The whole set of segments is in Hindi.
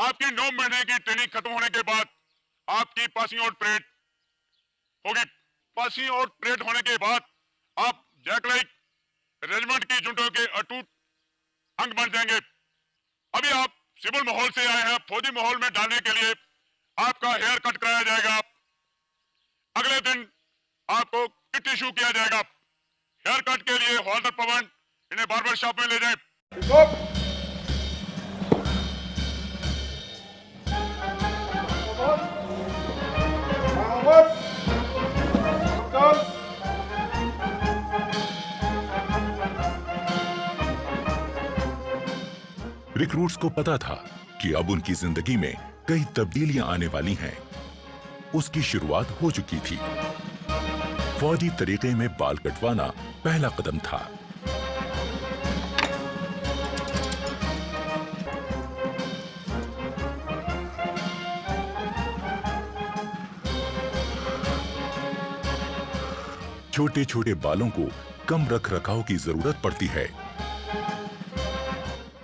आपकी 9 महीने की ट्रेनिंग खत्म होने के बाद आपकी पासिंग आउट परेड होगी। पासिंग आउट परेड होने के बाद आप जैक लाइक रेजिमेंट की जुटों के अटूट अंग बन जाएंगे। अभी आप सिविल माहौल से आए हैं, फौजी माहौल में डालने के लिए आपका हेयर कट कराया जाएगा। अगले दिन आपको किट इशू किया जाएगा। हेयर कट के लिए हॉल्डर पवन इन्हें बार्बर शॉप में ले जाए। रिक्रूट्स को पता था कि अब उनकी जिंदगी में कई तब्दीलियां आने वाली हैं। उसकी शुरुआत हो चुकी थी। फौजी तरीके में बाल कटवाना पहला कदम था। छोटे छोटे बालों को कम रख रखाव की जरूरत पड़ती है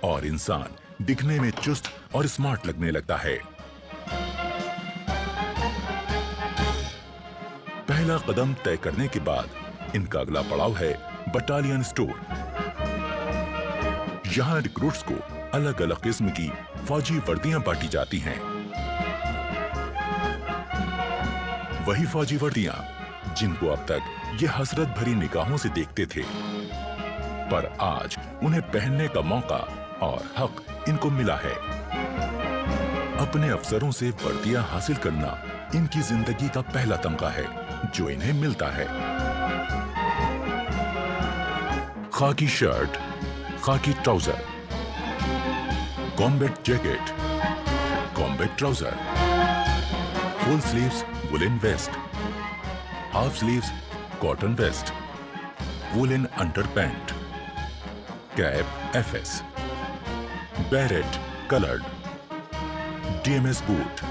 और इंसान दिखने में चुस्त और स्मार्ट लगने लगता है। पहला कदम तय करने के बाद इनका अगला पड़ाव है बटालियन स्टोर। यहां रिक्रूट्स को अलग अलग किस्म की फौजी वर्दियां बांटी जाती हैं। वही फौजी वर्दियां जिनको अब तक ये हसरत भरी निगाहों से देखते थे, पर आज उन्हें पहनने का मौका और हक इनको मिला है। अपने अफसरों से वर्दियां हासिल करना इनकी जिंदगी का पहला तमगा है जो इन्हें मिलता है। Khaki shirt, khaki trouser, combat jacket, combat trouser, full sleeves woollen vest, half sleeves cotton vest, woollen underpant, cap FS, beret coloured, DMS boot,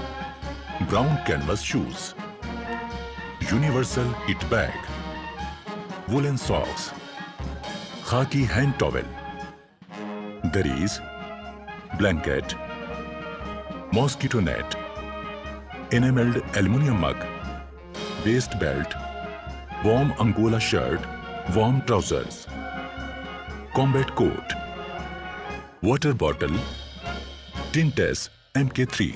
brown canvas shoes, universal kit bag, woollen socks, khaki hand towel, durries, blanket, mosquito net, enamelled aluminium mug, waist belt, warm angola shirt, warm trousers, combat coat, water bottle, टिंटेस MK3।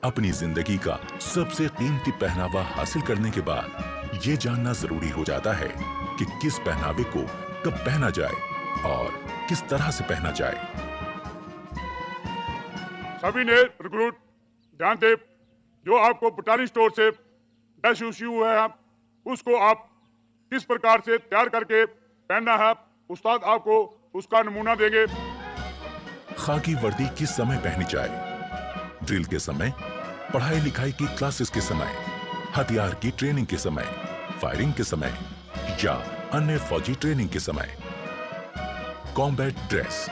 अपनी जिंदगी का सबसे कीमती पहनावा हासिल करने के बाद ये जानना जरूरी हो जाता है कि किस पहनावे को कब पहना जाए और किस तरह से पहना जाए। सभी ने रिक्रूट ध्यान दे, जो आपको बटालियन स्टोर से ड्रेस इश्यू है उसको आप किस प्रकार से तैयार करके पहनना है, उस्ताद आपको उसका नमूना देंगे। खाकी वर्दी किस समय पहनी जाए? ड्रिल के समय, पढ़ाई लिखाई की क्लासेस के समय, हथियार की ट्रेनिंग के समय, फायरिंग के समय या अन्य फौजी ट्रेनिंग के समय। कॉम्बैट ड्रेस,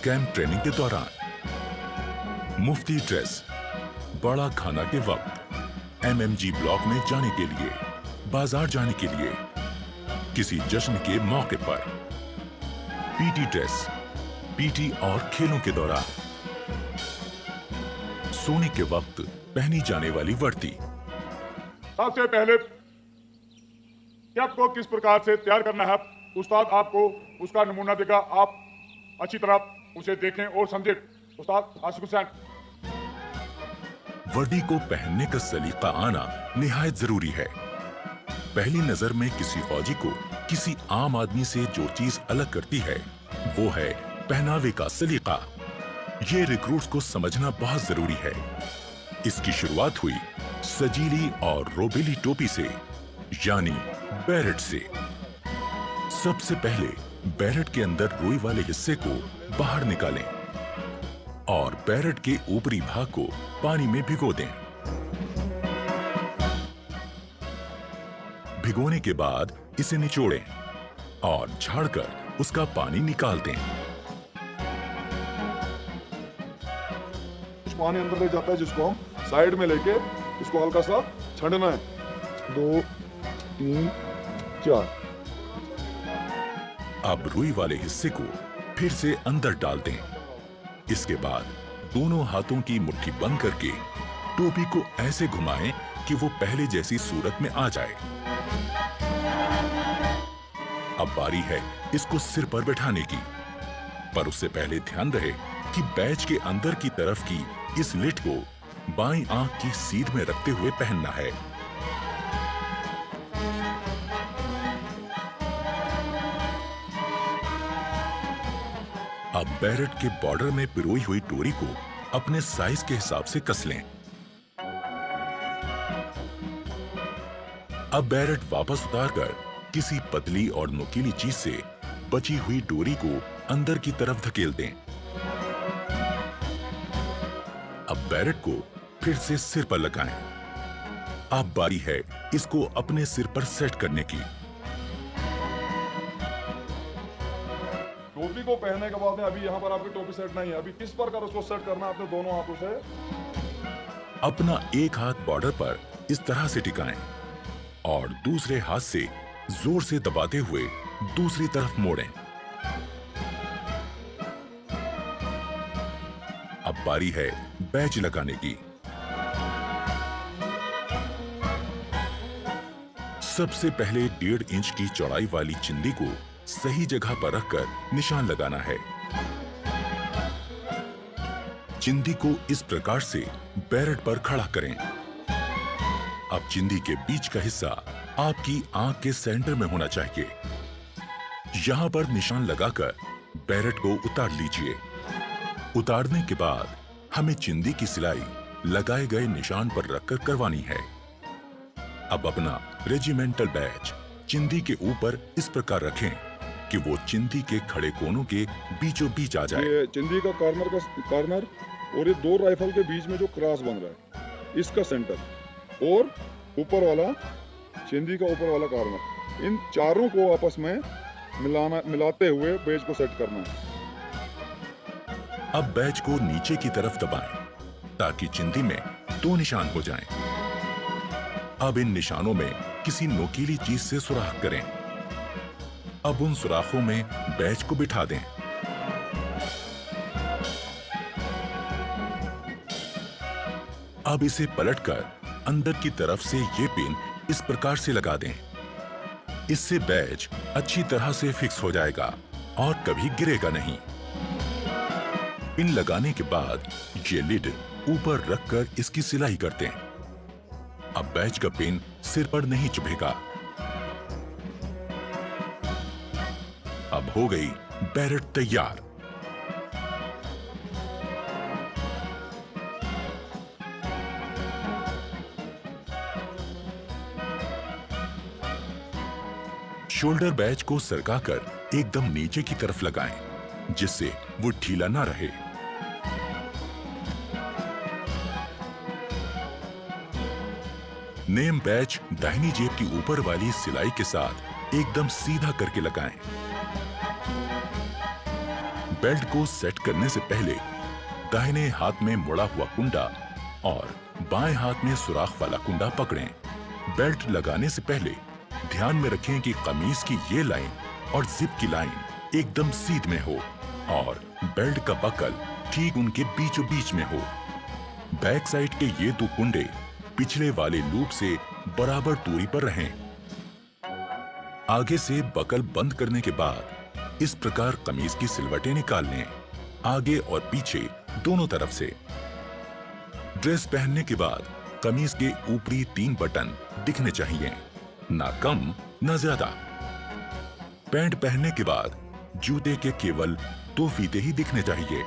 कैंप ट्रेनिंग के दौरान। मुफ्ती ड्रेस, बड़ा खाना के वक्त, MMG ब्लॉक में जाने के लिए, बाजार जाने के लिए, किसी जश्न के मौके पर। पीटी ड्रेस, पीटी और खेलों के दौरान। सोने के वक्त पहनी जाने वाली वर्दी। सबसे पहले कैप को किस प्रकार से तैयार करना है, उस्ताद आपको उसका नमूना देगा। आप अच्छी तरह उसे देखें और समझें। उस्ताद आशिक हुसैन। वर्दी को पहनने का सलीका आना निहायत जरूरी है। पहली नजर में किसी फौजी को किसी आम आदमी से जो चीज अलग करती है वो है पहनावे का सलीका। ये रिक्रूट्स को समझना बहुत जरूरी है। इसकी शुरुआत हुई सजीली और रोबेली टोपी से, यानी बैरेट से। सबसे पहले बैरेट के अंदर रुई वाले हिस्से को बाहर निकालें और बैरेट के ऊपरी भाग को पानी में भिगो दें। भिगोने के बाद इसे निचोड़ें और झाड़कर उसका पानी निकाल दें। पानी अंदर ले जाता है जिसको हम साइड में लेके इसको हल्का सा छंडना है। 2 3 4। अब रुई वाले हिस्से को फिर से अंदर डाल दें। इसके बाद दोनों हाथों की मुट्ठी बंद करके टोपी को ऐसे घुमाएं कि वो पहले जैसी सूरत में आ जाए। अब बारी है इसको सिर पर बैठाने की, पर उससे पहले ध्यान रहे कि बैच के अंदर की तरफ की इस लिट को बाईं आंख की सीध में रखते हुए पहनना है। अब बैरेट के बॉर्डर में पिरोई हुई डोरी को अपने साइज के हिसाब से कस लें। अब बैरेट वापस उतारकर किसी पतली और नुकीली चीज से बची हुई डोरी को अंदर की तरफ धकेल दें। अब बैरेट को फिर से सिर पर लगाएं। अब बारी है इसको अपने सिर पर सेट करने की। टोपी को पहनने के बाद में अभी यहाँ पर आपकी टोपी सेट नहीं है। अभी किस प्रकार उसको सेट करना है? आपने दोनों हाथों से अपना एक हाथ बॉर्डर पर इस तरह से टिकाएं और दूसरे हाथ से जोर से दबाते हुए दूसरी तरफ मोड़ें। अब बारी है बैच लगाने की। सबसे पहले 1.5 इंच की चौड़ाई वाली चिंदी को सही जगह पर रखकर निशान लगाना है। चिंदी को इस प्रकार से बैरेट पर खड़ा करें। अब चिंदी के बीच का हिस्सा आपकी आंख के सेंटर में होना चाहिए। यहां पर निशान लगाकर बैरेट को उतार लीजिए। उतारने के बाद हमें चिंदी की सिलाई लगाए गए निशान पर रखकर करवानी है। अब अपना रेजिमेंटल बैच चिंदी के ऊपर इस प्रकार रखें कि वो चिंदी के खड़े कोनों के बीचों बीच आ जाए। ये चिंदी का कॉर्नर और ये दो राइफल के बीच में जो क्रॉस बन रहा है इसका सेंटर और ऊपर वाला चिंदी का ऊपर वाला कॉर्नर, इन चारों को आपस में मिलाते हुए बैच को सेट करना है। अब बैच को नीचे की तरफ दबाएं ताकि चिंदी में 2 निशान हो जाएं। अब इन निशानों में किसी नोकीली चीज से सुराख करें। अब उन सुराखों में बैच को बिठा दें। अब इसे पलटकर अंदर की तरफ से ये पिन इस प्रकार से लगा दें। इससे बैच अच्छी तरह से फिक्स हो जाएगा और कभी गिरेगा नहीं। पिन लगाने के बाद ये लिड ऊपर रखकर इसकी सिलाई करते हैं। अब बैच का पिन सिर पर नहीं चुभेगा। अब हो गई बैरेट तैयार। शोल्डर बैच को सरकाकर एकदम नीचे की तरफ लगाएं, जिससे वो ढीला ना रहे। नेम बैच दाहिनी जेब की ऊपर वाली सिलाई के साथ एकदम सीधा करके लगाएं। बेल्ट को सेट करने से पहले दाहिने हाथ में मुड़ा हुआ कुंडा और बाएं हाथ में सुराख वाला कुंडा पकड़ें। बेल्ट लगाने से पहले ध्यान में रखें कि कमीज की ये लाइन और जिप की लाइन एकदम सीध में हो और बेल्ट का बकल ठीक उनके बीचों बीच में हो। बैक साइड के ये 2 कुंडे पिछले वाले लूप से बराबर दूरी पर रहें। आगे से बकल बंद करने के बाद इस प्रकार कमीज की सिलवटें निकाल लें, आगे और पीछे दोनों तरफ से। ड्रेस पहनने के बाद कमीज के ऊपरी 3 बटन दिखने चाहिए, ना कम ना ज्यादा। पैंट पहनने के बाद जूते के केवल 2 फीते ही दिखने चाहिए।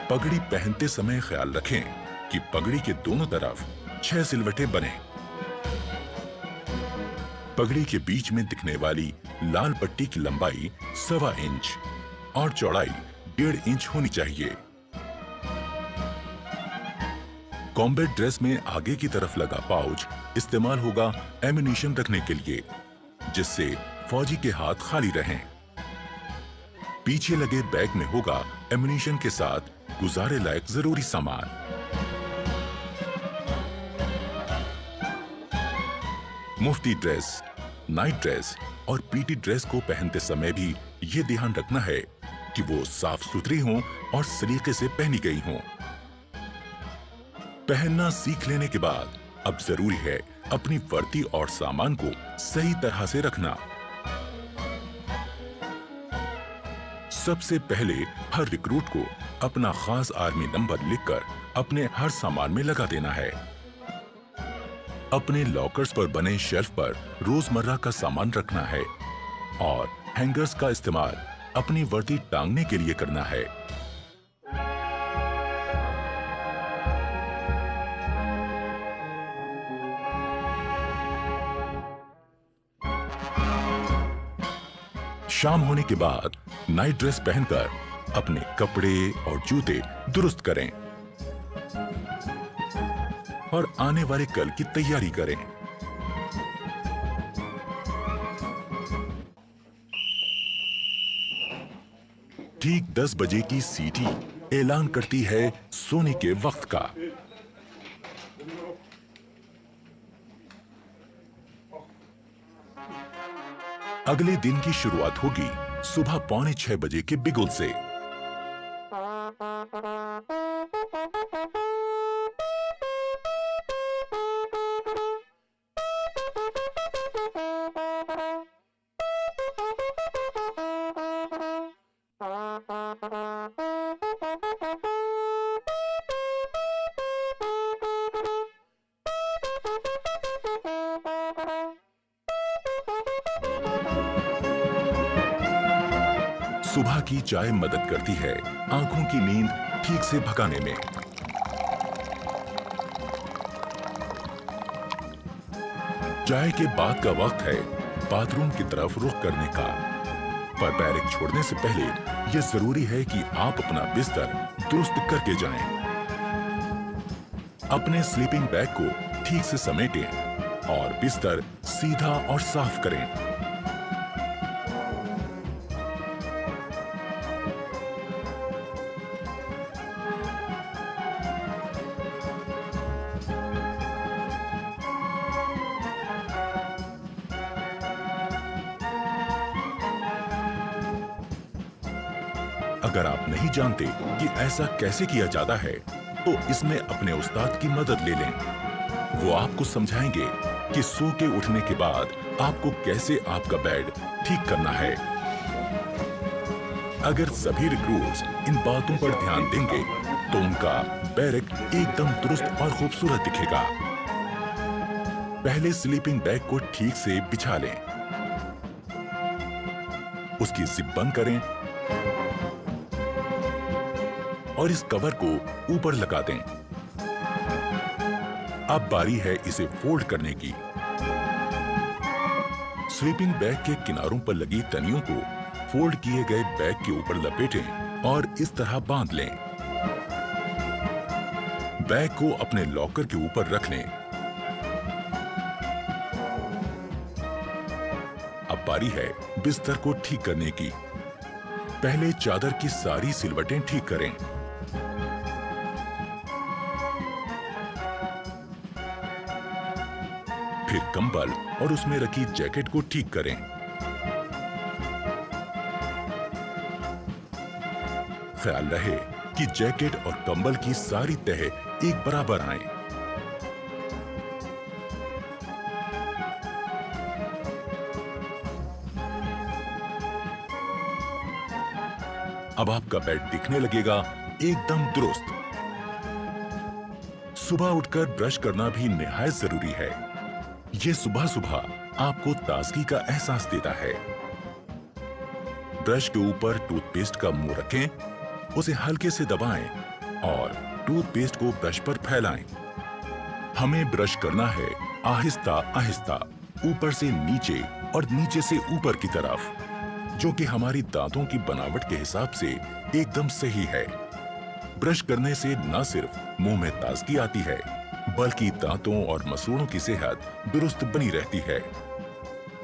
पगड़ी पहनते समय ख्याल रखें कि पगड़ी के दोनों तरफ 6 सिलवटें बने। पगड़ी के बीच में दिखने वाली लाल पट्टी की लंबाई 1.25 इंच और चौड़ाई 1.5 इंच होनी चाहिए। कॉम्बैट ड्रेस में आगे की तरफ लगा पाउच इस्तेमाल होगा एम्यूनिशन रखने के लिए, जिससे फौजी के हाथ खाली रहें। पीछे लगे बैग में होगा एम्यूनिशन के साथ गुजारे लायक जरूरी सामान। मुफ्ती ड्रेस, नाइट ड्रेस और पीटी ड्रेस को पहनते समय भी ये ध्यान रखना है कि वो साफ सुथरी हों और सलीके से पहनी गई हों। पहनना सीख लेने के बाद अब जरूरी है अपनी वर्दी और सामान को सही तरह से रखना। सबसे पहले हर रिक्रूट को अपना खास आर्मी नंबर लिखकर अपने हर सामान में लगा देना है। अपने लॉकर्स पर बने शेल्फ पर रोजमर्रा का सामान रखना है और हैंगर्स का इस्तेमाल अपनी वर्दी टांगने के लिए करना है। शाम होने के बाद नाइट ड्रेस पहनकर अपने कपड़े और जूते दुरुस्त करें और आने वाले कल की तैयारी करें। ठीक 10 बजे की सीटी ऐलान करती है सोने के वक्त का। अगले दिन की शुरुआत होगी सुबह 5:45 बजे के बिगुल से। सुबह की चाय मदद करती है आंखों की नींद ठीक से भगाने में। चाय के बाद का वक्त है बाथरूम की तरफ रुख करने का। पर बैरक छोड़ने से पहले यह जरूरी है कि आप अपना बिस्तर दुरुस्त करके जाएं। अपने स्लीपिंग बैग को ठीक से समेटें और बिस्तर सीधा और साफ करें। अगर आप नहीं जानते कि ऐसा कैसे किया जाता है, तो इसमें अपने उस्ताद की मदद ले लें। वो आपको समझाएंगे कि सो के उठने के बाद आपको कैसे आपका बेड ठीक करना है। अगर सभी रिक्रूट्स इन बातों पर ध्यान देंगे, तो उनका बैरक एकदम दुरुस्त और खूबसूरत दिखेगा। पहले स्लीपिंग बैग को ठीक से बिछा लें, उसकी जिप बंद करें और इस कवर को ऊपर लगा दें। अब बारी है इसे फोल्ड करने की। स्लीपिंग बैग के किनारों पर लगी तनियों को फोल्ड किए गए बैग के ऊपर लपेटें और इस तरह बांध लें। बैग को अपने लॉकर के ऊपर रख लें। अब बारी है बिस्तर को ठीक करने की। पहले चादर की सारी सिलवटें ठीक करें। फिर कंबल और उसमें रखी जैकेट को ठीक करें। ख्याल रहे कि जैकेट और कंबल की सारी तह एक बराबर आए। अब आपका बेड दिखने लगेगा एकदम दुरुस्त। सुबह उठकर ब्रश करना भी निहायत जरूरी है। ये सुबह सुबह आपको ताजगी का एहसास देता है। ब्रश के ऊपर टूथपेस्ट का मुंह रखें, उसे हल्के से दबाएं और टूथपेस्ट को ब्रश पर फैलाएं। हमें ब्रश करना है आहिस्ता आहिस्ता, ऊपर से नीचे और नीचे से ऊपर की तरफ, जो कि हमारी दांतों की बनावट के हिसाब से एकदम सही है। ब्रश करने से न सिर्फ मुंह में ताजगी आती है, बल्कि दांतों और मसूड़ों की सेहत दुरुस्त बनी रहती है।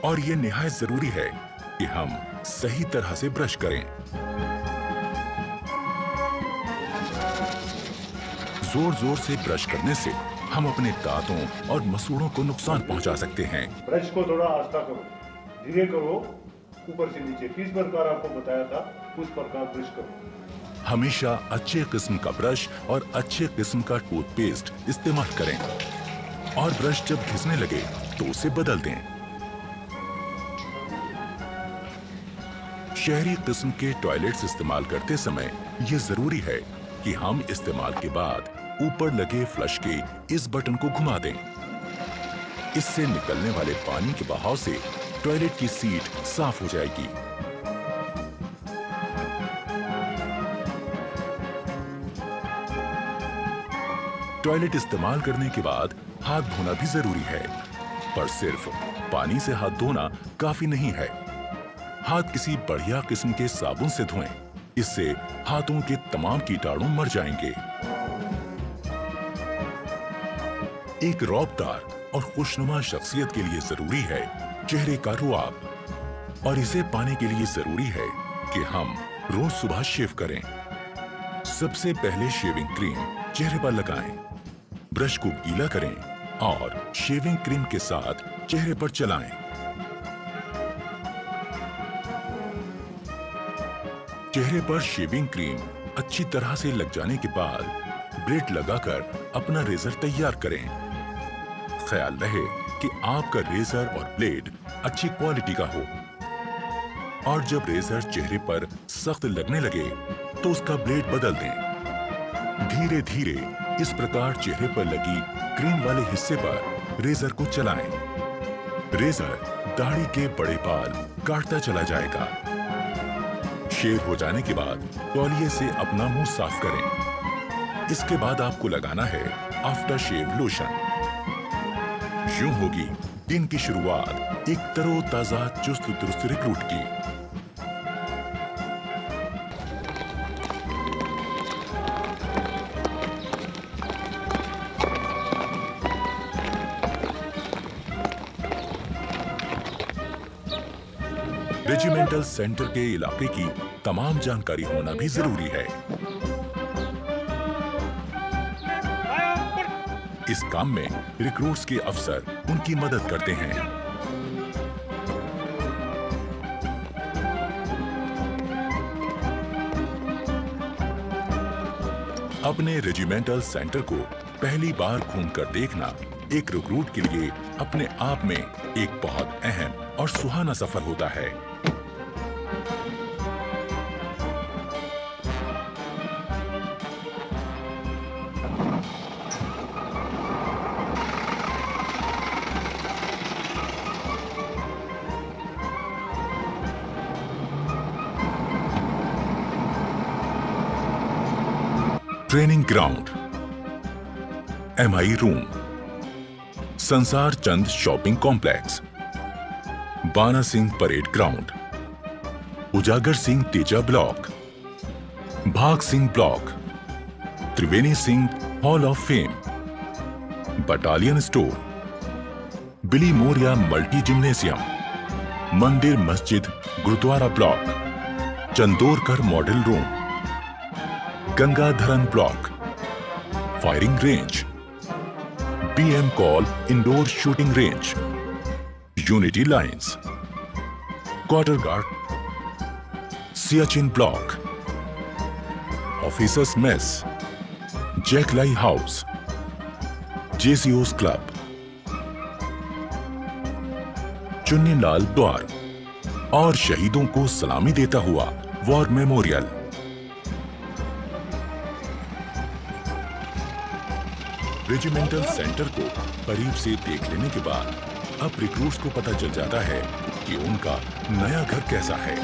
और ये निहायत जरूरी है कि हम सही तरह से ब्रश करें। जोर जोर से ब्रश करने से हम अपने दांतों और मसूड़ों को नुकसान पहुंचा सकते हैं। ब्रश को थोड़ा आस्ता करो। धीरे करो, ऊपर से नीचे, किस प्रकार आपको बताया था उस प्रकार ब्रश करो। हमेशा अच्छे किस्म का ब्रश और अच्छे किस्म का टूथपेस्ट इस्तेमाल करें और ब्रश जब घिसने लगे तो उसे बदल दें। शहरी किस्म के टॉयलेट्स इस्तेमाल करते समय यह जरूरी है कि हम इस्तेमाल के बाद ऊपर लगे फ्लश के इस बटन को घुमा दें। इससे निकलने वाले पानी के बहाव से टॉयलेट की सीट साफ हो जाएगी। टॉयलेट इस्तेमाल करने के बाद हाथ धोना भी जरूरी है, पर सिर्फ पानी से हाथ धोना काफी नहीं है। हाथ किसी बढ़िया किस्म के साबुन से धोएं, इससे हाथों के तमाम कीटाणु मर जाएंगे। एक रौबदार और खुशनुमा शख्सियत के लिए जरूरी है चेहरे का रुआब, और इसे पाने के लिए जरूरी है कि हम रोज सुबह शेव करें। सबसे पहले शेविंग क्रीम चेहरे पर लगाएं, ब्रश को गीला करें और शेविंग क्रीम के साथ चेहरे पर चलाएं। चेहरे पर शेविंग क्रीम अच्छी तरह से लग जाने के बाद ब्लेड लगाकर अपना रेजर तैयार करें। ख्याल रहे कि आपका रेजर और ब्लेड अच्छी क्वालिटी का हो, और जब रेजर चेहरे पर सख्त लगने लगे तो उसका ब्लेड बदल दें। धीरे धीरे इस प्रकार चेहरे पर लगी क्रीम वाले हिस्से पर रेजर को चलाएं। रेजर दाढ़ी के बड़े बाल काटता चला जाएगा। शेव हो जाने के बाद तौलिए से अपना मुंह साफ करें। इसके बाद आपको लगाना है आफ्टर शेव लोशन। यूं होगी दिन की शुरुआत एक तरोताजा चुस्त दुरुस्त रिक्रूट की। रेजिमेंटल सेंटर के इलाके की तमाम जानकारी होना भी जरूरी है। इस काम में रिक्रूट्स के अफसर उनकी मदद करते हैं। अपने रेजिमेंटल सेंटर को पहली बार घूमकर देखना एक रिक्रूट के लिए अपने आप में एक बहुत अहम और सुहाना सफर होता है। ट्रेनिंग ग्राउंड, MI रूम, संसार चंद शॉपिंग कॉम्प्लेक्स, बाना सिंह परेड ग्राउंड, उजागर Singh Teja block, Bhag Singh block, Triveni Singh hall of fame, battalion store, Billy Moria multi gymnasium, mandir masjid gurudwara block, Chandorkar model room, Gangadharan block, firing range, BM Kaul indoor shooting range, unity lines, quarter guard, Siachen block, officers mess, जैकलाई house, JCO's club, Chunnilal Dwar और शहीदों को सलामी देता हुआ वॉर मेमोरियल। रेजिमेंटल सेंटर को करीब से देख लेने के बाद अब रिक्रूट्स को पता चल जाता है कि उनका नया घर कैसा है।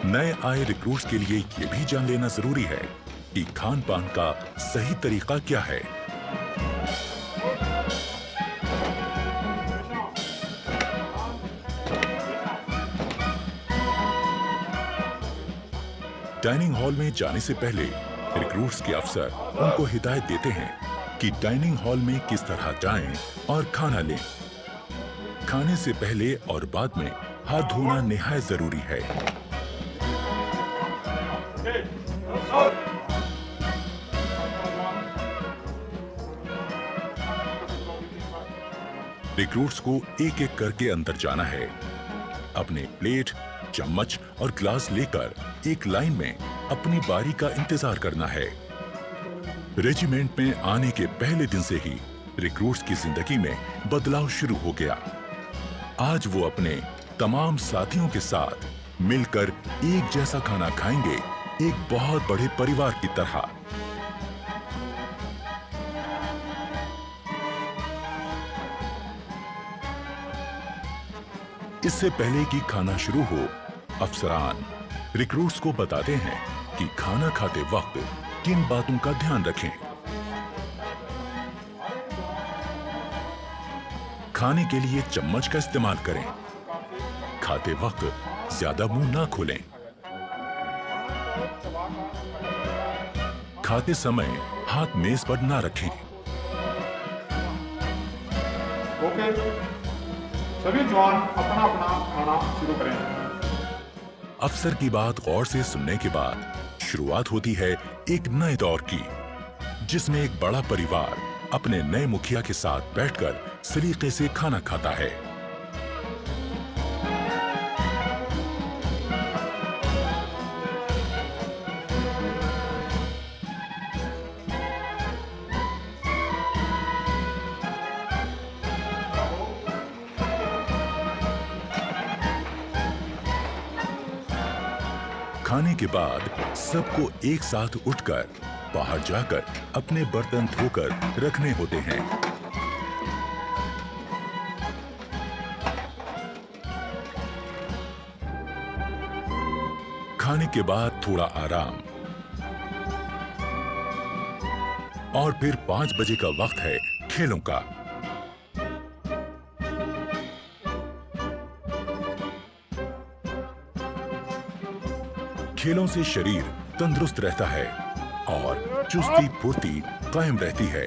नए आए रिक्रूट्स के लिए यह भी जान लेना जरूरी है कि खान पान का सही तरीका क्या है। डाइनिंग हॉल में जाने से पहले रिक्रूट्स के अफसर उनको हिदायत देते हैं कि डाइनिंग हॉल में किस तरह जाएं और खाना लें। खाने से पहले और बाद में हाथ धोना निहायत जरूरी है। रिक्रूट्स को एक एक करके अंदर जाना है। अपने प्लेट, चम्मच और ग्लास लेकर एक लाइन में अपनी बारी का इंतजार करना है। रेजिमेंट में आने के पहले दिन से ही रिक्रूट्स की जिंदगी में बदलाव शुरू हो गया। आज वो अपने तमाम साथियों के साथ मिलकर एक जैसा खाना खाएंगे, एक बहुत बड़े परिवार की तरह। इससे पहले कि खाना शुरू हो, अफसरान रिक्रूट्स को बताते हैं कि खाना खाते वक्त किन बातों का ध्यान रखें। खाने के लिए चम्मच का इस्तेमाल करें। खाते वक्त ज्यादा मुंह ना खोलें। खाते समय हाथ मेज पर ना रखें। ओके, सभी जवान अपना अपना खाना शुरू करें। अफसर की बात गौर से सुनने के बाद शुरुआत होती है एक नए दौर की, जिसमें एक बड़ा परिवार अपने नए मुखिया के साथ बैठकर सलीके से खाना खाता है। खाने के बाद सबको एक साथ उठकर बाहर जाकर अपने बर्तन धोकर रखने होते हैं। खाने के बाद थोड़ा आराम और फिर 5 बजे का वक्त है खेलों का। खेलों से शरीर तंदुरुस्त रहता है और चुस्ती फुर्ती कायम रहती है।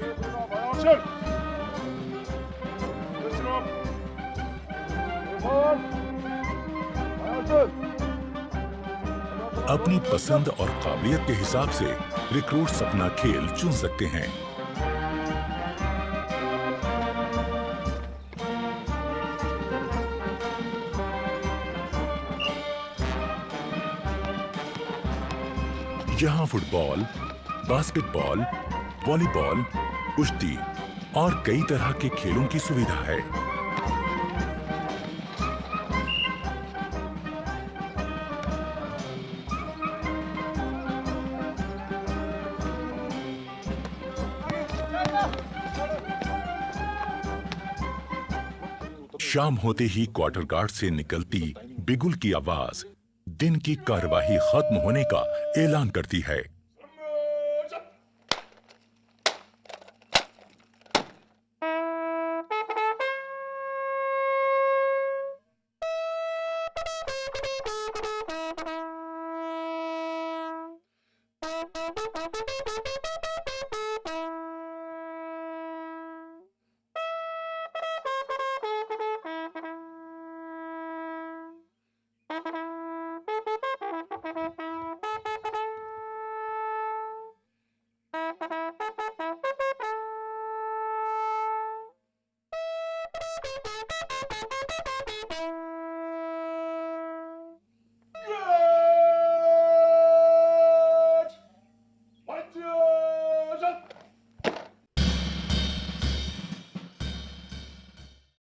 अपनी पसंद और काबिलियत के हिसाब से रिक्रूट्स अपना खेल चुन सकते हैं। यहाँ फुटबॉल, बास्केटबॉल, वॉलीबॉल, कुश्ती और कई तरह के खेलों की सुविधा है। शाम होते ही क्वार्टर गार्ड से निकलती बिगुल की आवाज दिन की कार्यवाही खत्म होने का ऐलान करती है।